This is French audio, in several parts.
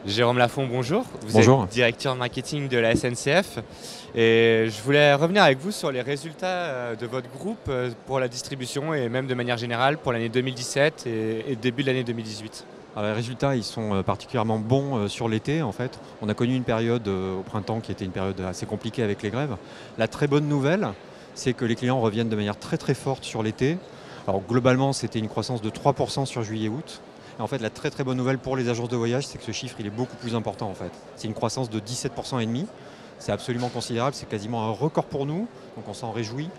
Jérôme Lafont, bonjour. Vous Bonjour. êtes directeur marketing de la SNCF et je voulais revenir avec vous sur les résultats de votre groupe pour la distribution et même de manière générale pour l'année 2017 et début de l'année 2018. Alors, les résultats ils sont particulièrement bons sur l'été en fait. On a connu une période au printemps qui était une période assez compliquée avec les grèves. La très bonne nouvelle, c'est que les clients reviennent de manière très très forte sur l'été. Alors globalement, c'était une croissance de 3% sur juillet-août. Et en fait, la très très bonne nouvelle pour les agences de voyage, c'est que ce chiffre il est beaucoup plus important en fait. C'est une croissance de 17% et demi. C'est absolument considérable, c'est quasiment un record pour nous, donc on s'en réjouit.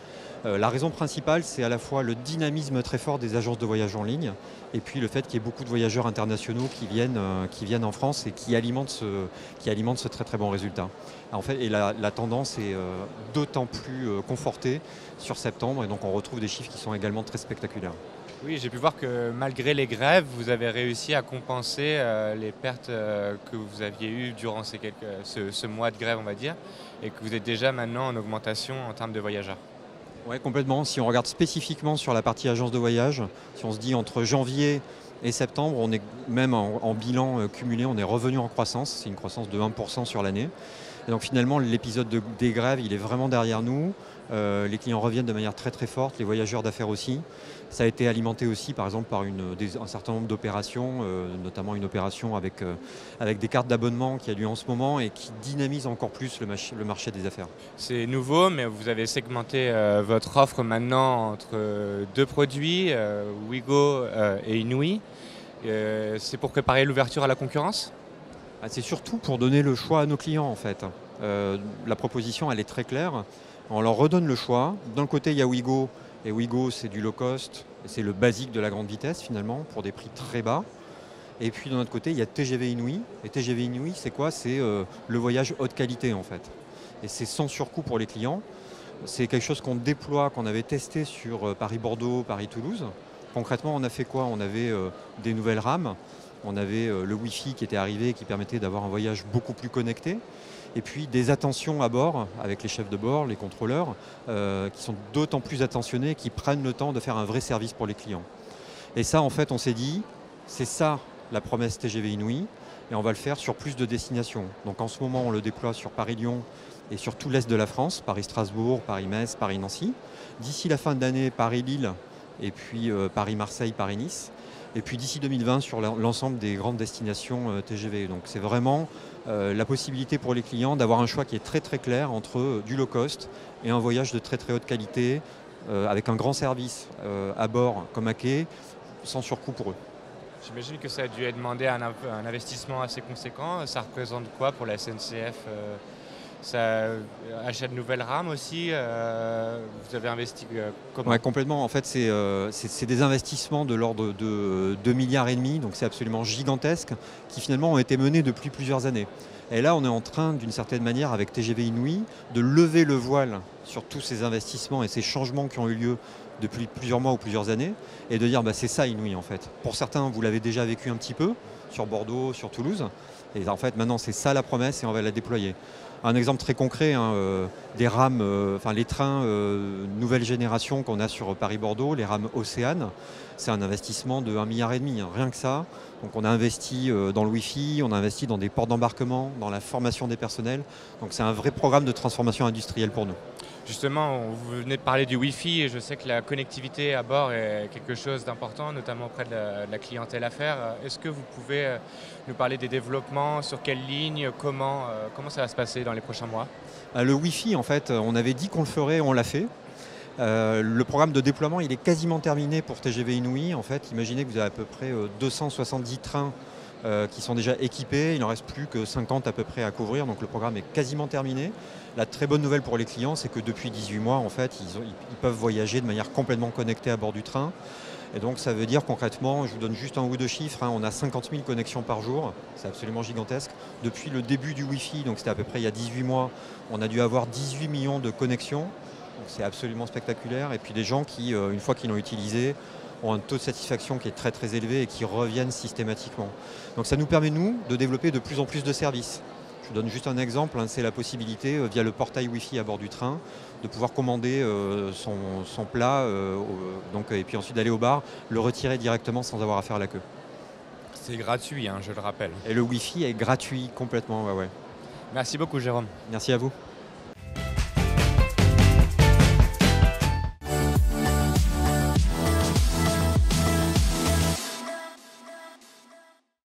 La raison principale, c'est à la fois le dynamisme très fort des agences de voyage en ligne, et puis le fait qu'il y ait beaucoup de voyageurs internationaux qui viennent en France et qui alimentent ce très très bon résultat. En fait, et la tendance est d'autant plus confortée sur septembre, et donc on retrouve des chiffres qui sont également très spectaculaires. Oui, j'ai pu voir que malgré les grèves, vous avez réussi à compenser les pertes que vous aviez eues durant ce mois de grève, on va dire, et que vous êtes déjà maintenant en augmentation en termes de voyageurs. Oui, complètement. Si on regarde spécifiquement sur la partie agence de voyage, si on se dit entre janvier et septembre, on est même en bilan cumulé, on est revenu en croissance. C'est une croissance de 1% sur l'année. Et donc finalement, l'épisode des grèves, il est vraiment derrière nous. Les clients reviennent de manière très très forte, les voyageurs d'affaires aussi. Ça a été alimenté aussi par exemple par un certain nombre d'opérations, notamment une opération avec des cartes d'abonnement qui a lieu en ce moment et qui dynamise encore plus le marché des affaires. C'est nouveau, mais vous avez segmenté votre offre maintenant entre deux produits, Wigo et Inouï. C'est pour préparer l'ouverture à la concurrence? C'est surtout pour donner le choix à nos clients en fait. La proposition elle est très claire. On leur redonne le choix. D'un côté il y a Wigo, et Wigo c'est du low cost, c'est le basique de la grande vitesse finalement, pour des prix très bas. Et puis de notre côté il y a TGV Inouï. Et TGV Inouï c'est quoi? C'est le voyage haute qualité en fait. Et c'est sans surcoût pour les clients. C'est quelque chose qu'on déploie, qu'on avait testé sur Paris-Bordeaux, Paris-Toulouse. Concrètement, on a fait quoi? On avait des nouvelles rames, on avait le Wi-Fi qui était arrivé, qui permettait d'avoir un voyage beaucoup plus connecté, et puis des attentions à bord, avec les chefs de bord, les contrôleurs, qui sont d'autant plus attentionnés, qui prennent le temps de faire un vrai service pour les clients. Et ça, en fait, on s'est dit, c'est ça la promesse TGV Inouï, et on va le faire sur plus de destinations. Donc en ce moment, on le déploie sur Paris-Lyon et sur tout l'est de la France, Paris-Strasbourg, Paris-Metz, Paris-Nancy. D'ici la fin de l'année, Paris-Lille, et puis Paris-Marseille, Paris-Nice. Et puis d'ici 2020 sur l'ensemble des grandes destinations TGV. Donc c'est vraiment la possibilité pour les clients d'avoir un choix qui est très très clair entre du low cost et un voyage de très très haute qualité, avec un grand service à bord comme à quai, sans surcoût pour eux. J'imagine que ça a dû demander un investissement assez conséquent. Ça représente quoi pour la SNCF? Ça achète de nouvelles rames aussi. Vous avez investi comment? Ouais, complètement. En fait, c'est des investissements de l'ordre de 2,5 milliards, donc c'est absolument gigantesque, qui finalement ont été menés depuis plusieurs années. Et là, on est en train, d'une certaine manière, avec TGV Inouï, de lever le voile sur tous ces investissements et ces changements qui ont eu lieu depuis plusieurs mois ou plusieurs années, et de dire bah, c'est ça Inouï en fait. Pour certains, vous l'avez déjà vécu un petit peu, sur Bordeaux, sur Toulouse, et en fait maintenant c'est ça la promesse et on va la déployer. Un exemple très concret, hein, des rames, les trains nouvelle génération qu'on a sur Paris-Bordeaux, les rames Océane, c'est un investissement de 1,5 milliard, hein, rien que ça. Donc on a investi dans le Wi-Fi, on a investi dans des ports d'embarquement, dans la formation des personnels. Donc c'est un vrai programme de transformation industrielle pour nous. Justement, vous venez de parler du Wi-Fi et je sais que la connectivité à bord est quelque chose d'important, notamment auprès de la clientèle affaires. Est-ce que vous pouvez nous parler des développements, sur quelle ligne, comment ça va se passer dans les prochains mois? Le Wi-Fi, en fait, on avait dit qu'on le ferait, on l'a fait. Le programme de déploiement, il est quasiment terminé pour TGV Inouï. En fait, imaginez que vous avez à peu près 270 trains qui sont déjà équipés. Il n'en reste plus que 50 à peu près à couvrir. Donc le programme est quasiment terminé. La très bonne nouvelle pour les clients, c'est que depuis 18 mois, en fait, ils peuvent voyager de manière complètement connectée à bord du train. Et donc ça veut dire concrètement, je vous donne juste un ou deux chiffres, hein, on a 50 000 connexions par jour, c'est absolument gigantesque. Depuis le début du Wi-Fi, donc c'était à peu près il y a 18 mois, on a dû avoir 18 millions de connexions. Donc c'est absolument spectaculaire. Et puis des gens qui, une fois qu'ils l'ont utilisé, ont un taux de satisfaction qui est très très élevé et qui reviennent systématiquement. Donc ça nous permet, nous, de développer de plus en plus de services. Je vous donne juste un exemple, hein, c'est la possibilité, via le portail Wi-Fi à bord du train, de pouvoir commander son plat, et puis ensuite d'aller au bar, le retirer directement sans avoir à faire la queue. C'est gratuit, hein, je le rappelle. Et le Wi-Fi est gratuit complètement, ouais, ouais. Merci beaucoup Jérôme. Merci à vous.